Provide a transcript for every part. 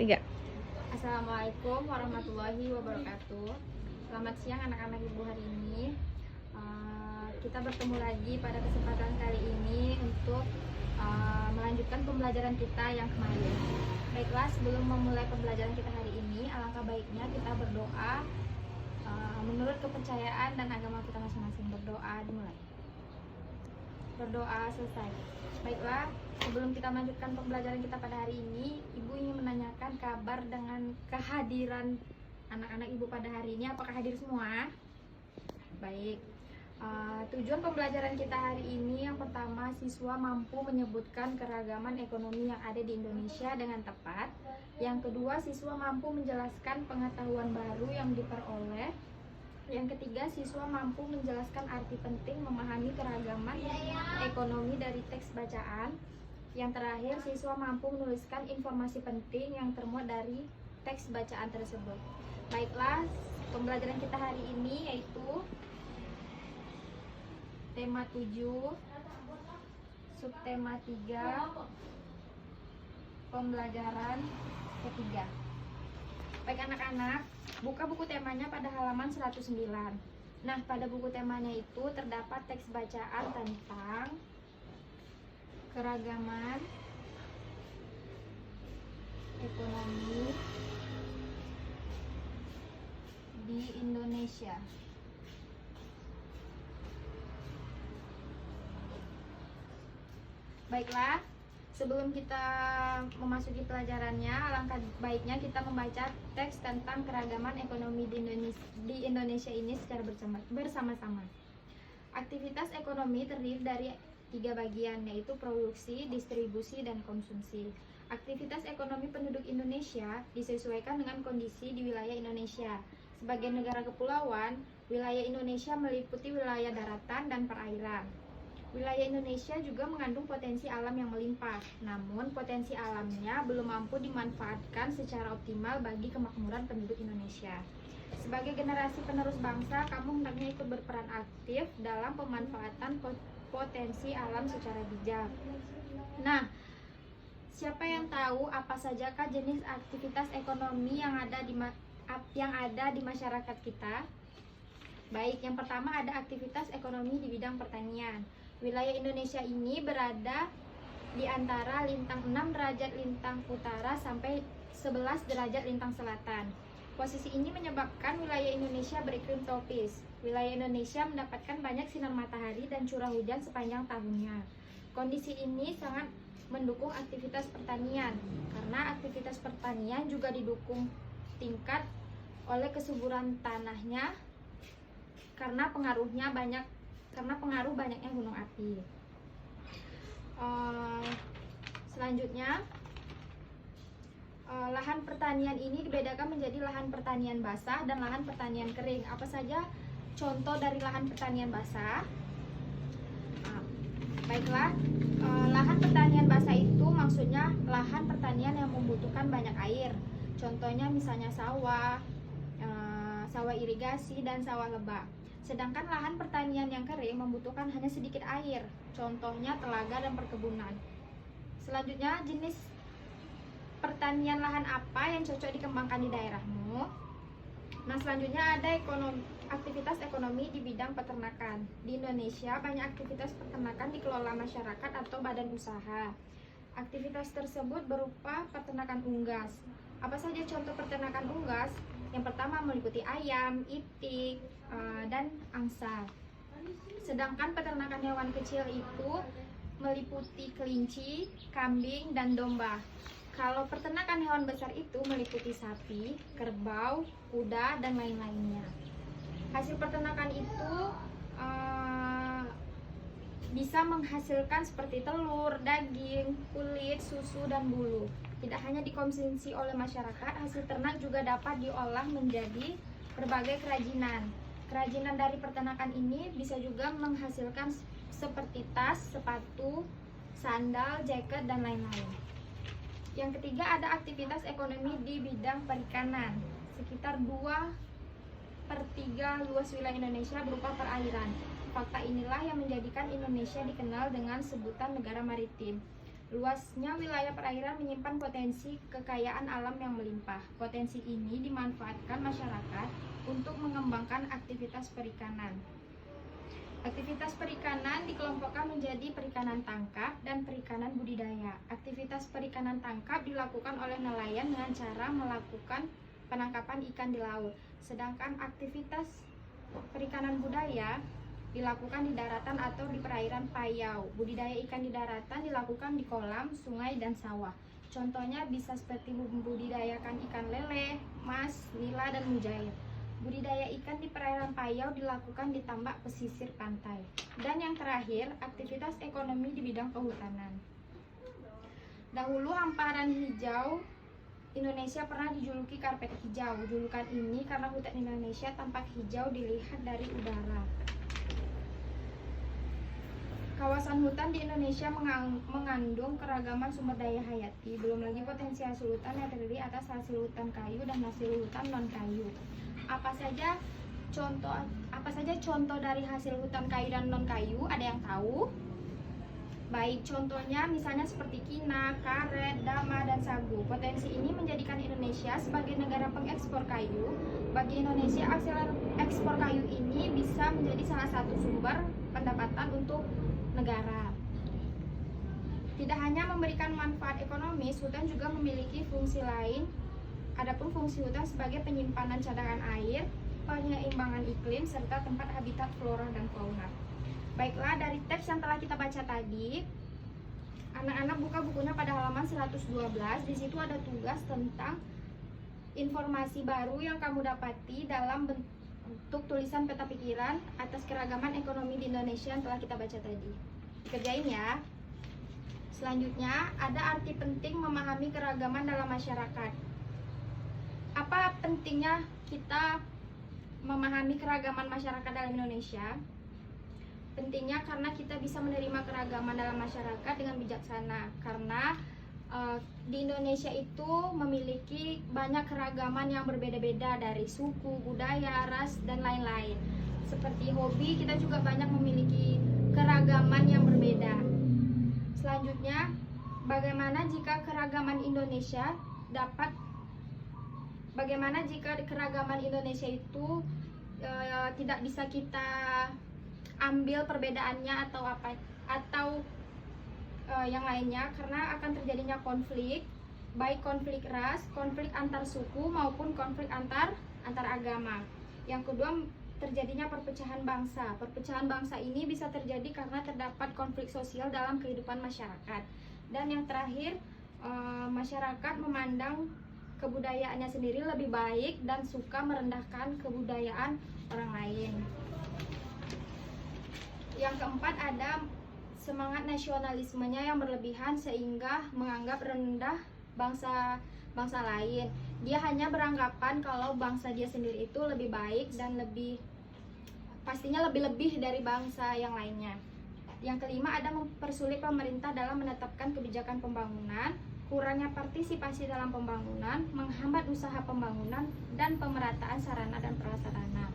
Tiga. Assalamualaikum warahmatullahi wabarakatuh. Selamat siang anak-anak ibu. Hari ini kita bertemu lagi pada kesempatan kali ini untuk melanjutkan pembelajaran kita yang kemarin. Baiklah, sebelum memulai pembelajaran kita hari ini, alangkah baiknya kita berdoa menurut kepercayaan dan agama kita masing-masing. Berdoa dimulai. Berdoa selesai. Baiklah, sebelum kita melanjutkan pembelajaran kita pada hari ini, Ibu ingin menanyakan kabar dengan kehadiran anak-anak Ibu pada hari ini. Apakah hadir semua? Baik. Tujuan pembelajaran kita hari ini, yang pertama, siswa mampu menyebutkan keragaman ekonomi yang ada di Indonesia dengan tepat. Yang kedua, siswa mampu menjelaskan pengetahuan baru yang diperoleh. Yang ketiga, siswa mampu menjelaskan arti penting memahami keragaman ekonomi dari teks bacaan. Yang terakhir, siswa mampu menuliskan informasi penting yang termuat dari teks bacaan tersebut. Baiklah, pembelajaran kita hari ini yaitu tema 7, subtema 3, pembelajaran ketiga. Baik anak-anak, buka buku temanya pada halaman 109. Nah, pada buku temanya itu terdapat teks bacaan tentang keragaman ekonomi di Indonesia. Baiklah, sebelum kita memasuki pelajarannya, alangkah baiknya kita membaca teks tentang keragaman ekonomi di Indonesia ini secara bersama-sama. Aktivitas ekonomi terdiri dari 3 bagian, yaitu produksi, distribusi, dan konsumsi. Aktivitas ekonomi penduduk Indonesia disesuaikan dengan kondisi di wilayah Indonesia. Sebagai negara kepulauan, wilayah Indonesia meliputi wilayah daratan dan perairan. Wilayah Indonesia juga mengandung potensi alam yang melimpah, namun potensi alamnya belum mampu dimanfaatkan secara optimal bagi kemakmuran penduduk Indonesia. Sebagai generasi penerus bangsa, kamu hendaknya ikut berperan aktif dalam pemanfaatan potensi alam secara bijak. Nah, siapa yang tahu apa sajakah jenis aktivitas ekonomi yang ada di masyarakat kita? Baik, yang pertama ada aktivitas ekonomi di bidang pertanian. Wilayah Indonesia ini berada di antara lintang 6 derajat lintang utara sampai 11 derajat lintang selatan. Posisi ini menyebabkan wilayah Indonesia beriklim tropis. Wilayah Indonesia mendapatkan banyak sinar matahari dan curah hujan sepanjang tahunnya. Kondisi ini sangat mendukung aktivitas pertanian, karena aktivitas pertanian juga didukung tingkat oleh kesuburan tanahnya karena pengaruh banyaknya gunung api. Selanjutnya, lahan pertanian ini dibedakan menjadi lahan pertanian basah dan lahan pertanian kering. Apa saja contoh dari lahan pertanian basah? Baiklah, lahan pertanian basah itu maksudnya lahan pertanian yang membutuhkan banyak air. Contohnya misalnya sawah, sawah irigasi, dan sawah lebah. Sedangkan lahan pertanian yang kering membutuhkan hanya sedikit air, contohnya telaga dan perkebunan. Selanjutnya, jenis pertanian lahan apa yang cocok dikembangkan di daerahmu? Nah, selanjutnya ada aktivitas ekonomi di bidang peternakan. Di Indonesia, banyak aktivitas peternakan dikelola masyarakat atau badan usaha. Aktivitas tersebut berupa peternakan unggas. Apa saja contoh peternakan unggas? Yang pertama meliputi ayam, itik, dan angsa. Sedangkan peternakan hewan kecil itu meliputi kelinci, kambing, dan domba. Kalau peternakan hewan besar itu meliputi sapi, kerbau, kuda, dan lain-lainnya. Hasil peternakan itu bisa menghasilkan seperti telur, daging, kulit, susu, dan bulu. Tidak hanya dikonsumsi oleh masyarakat, hasil ternak juga dapat diolah menjadi berbagai kerajinan. Kerajinan dari peternakan ini bisa juga menghasilkan seperti tas, sepatu, sandal, jaket, dan lain-lain. Yang ketiga ada aktivitas ekonomi di bidang perikanan. Sekitar 2/3 luas wilayah Indonesia berupa perairan. Fakta inilah yang menjadikan Indonesia dikenal dengan sebutan negara maritim. Luasnya wilayah perairan menyimpan potensi kekayaan alam yang melimpah. Potensi ini dimanfaatkan masyarakat untuk mengembangkan aktivitas perikanan. Aktivitas perikanan dikelompokkan menjadi perikanan tangkap dan perikanan budidaya. Aktivitas perikanan tangkap dilakukan oleh nelayan dengan cara melakukan penangkapan ikan di laut. Sedangkan aktivitas perikanan budaya dilakukan di daratan atau di perairan payau. Budidaya ikan di daratan dilakukan di kolam, sungai, dan sawah. Contohnya bisa seperti membudidayakan ikan lele, mas, nila, dan mujair. Budidaya ikan di perairan payau dilakukan di tambak pesisir pantai. Dan yang terakhir, aktivitas ekonomi di bidang kehutanan. Dahulu hamparan hijau Indonesia pernah dijuluki karpet hijau. Julukan ini karena hutan Indonesia tampak hijau dilihat dari udara. Kawasan hutan di Indonesia mengandung keragaman sumber daya hayati, belum lagi potensi hasil hutan yang terdiri atas hasil hutan kayu dan hasil hutan non kayu. Apa saja contoh dari hasil hutan kayu dan non kayu? Ada yang tahu? Baik, contohnya misalnya seperti kina, karet, dama, dan sagu. Potensi ini menjadikan Indonesia sebagai negara pengekspor kayu. Bagi Indonesia, hasil ekspor kayu ini bisa menjadi salah satu sumber pendapatan untuk negara. Tidak hanya memberikan manfaat ekonomis, hutan juga memiliki fungsi lain. Adapun fungsi hutan sebagai penyimpanan cadangan air, penyeimbangan iklim, serta tempat habitat flora dan fauna. Baiklah, dari teks yang telah kita baca tadi, anak-anak buka bukunya pada halaman 112. Di situ ada tugas tentang informasi baru yang kamu dapati dalam bentuk tulisan peta pikiran atas keragaman ekonomi di Indonesia yang telah kita baca tadi. Kerjain ya. Selanjutnya, ada arti penting memahami keragaman dalam masyarakat. Apa pentingnya kita memahami keragaman masyarakat dalam Indonesia? Pentingnya karena kita bisa menerima keragaman dalam masyarakat dengan bijaksana. Karena di Indonesia itu memiliki banyak keragaman yang berbeda-beda dari suku, budaya, ras, dan lain-lain. Seperti hobi, kita juga banyak memiliki keragaman yang berbeda. Selanjutnya, bagaimana jika keragaman Indonesia itu tidak bisa kita ambil perbedaannya atau yang lainnya, karena akan terjadinya konflik, baik konflik ras, konflik antar suku, maupun konflik antar agama. Yang kedua, terjadinya perpecahan bangsa. Perpecahan bangsa ini bisa terjadi karena terdapat konflik sosial dalam kehidupan masyarakat. Dan yang terakhir, masyarakat memandang kebudayaannya sendiri lebih baik dan suka merendahkan kebudayaan orang lain. Yang keempat, ada semangat nasionalismenya yang berlebihan sehingga menganggap rendah bangsa lain. Dia hanya beranggapan kalau bangsa dia sendiri itu lebih baik dan pastinya lebih dari bangsa yang lainnya. Yang kelima, ada mempersulit pemerintah dalam menetapkan kebijakan pembangunan, kurangnya partisipasi dalam pembangunan, menghambat usaha pembangunan, dan pemerataan sarana dan prasarana.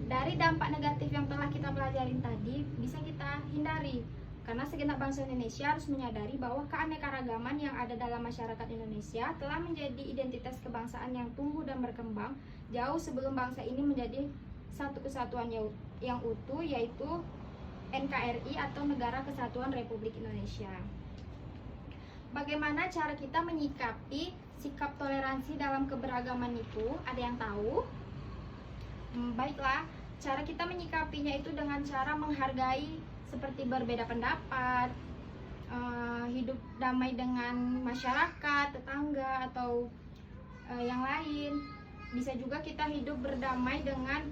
Dari dampak negatif yang telah kita pelajarin tadi bisa kita hindari, karena segenap bangsa Indonesia harus menyadari bahwa keanekaragaman yang ada dalam masyarakat Indonesia telah menjadi identitas kebangsaan yang tumbuh dan berkembang jauh sebelum bangsa ini menjadi satu kesatuan yang utuh, yaitu NKRI atau Negara Kesatuan Republik Indonesia. Bagaimana cara kita menyikapi sikap toleransi dalam keberagaman itu? Ada yang tahu? Baiklah, cara kita menyikapinya itu dengan cara menghargai seperti berbeda pendapat, hidup damai dengan masyarakat, tetangga, atau yang lain. Bisa juga kita hidup berdamai dengan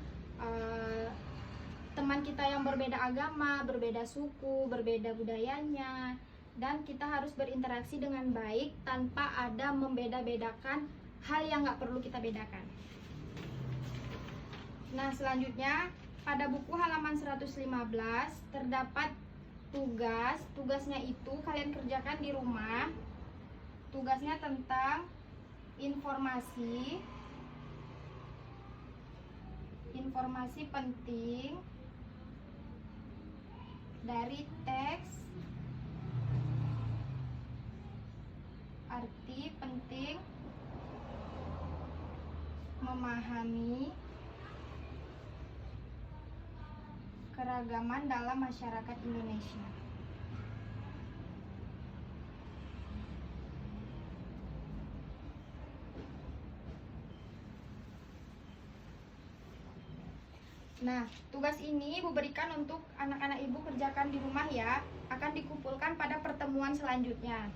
teman kita yang berbeda agama, berbeda suku, berbeda budayanya. Dan kita harus berinteraksi dengan baik tanpa ada membeda-bedakan hal yang nggak perlu kita bedakan. Nah, selanjutnya pada buku halaman 115 terdapat tugasnya itu kalian kerjakan di rumah. Tugasnya tentang informasi penting dari teks penting memahami keragaman dalam masyarakat Indonesia. Nah, tugas ini Ibu berikan untuk anak-anak Ibu kerjakan di rumah ya. Akan dikumpulkan pada pertemuan selanjutnya.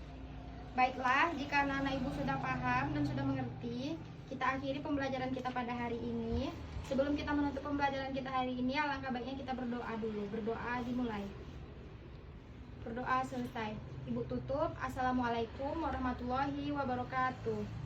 Baiklah, jika anak-anak Ibu sudah paham dan sudah mengerti, kita akhiri pembelajaran kita pada hari ini. Sebelum kita menutup pembelajaran kita hari ini, alangkah baiknya kita berdoa dulu. Berdoa dimulai. Berdoa selesai. Ibu tutup. Assalamualaikum warahmatullahi wabarakatuh.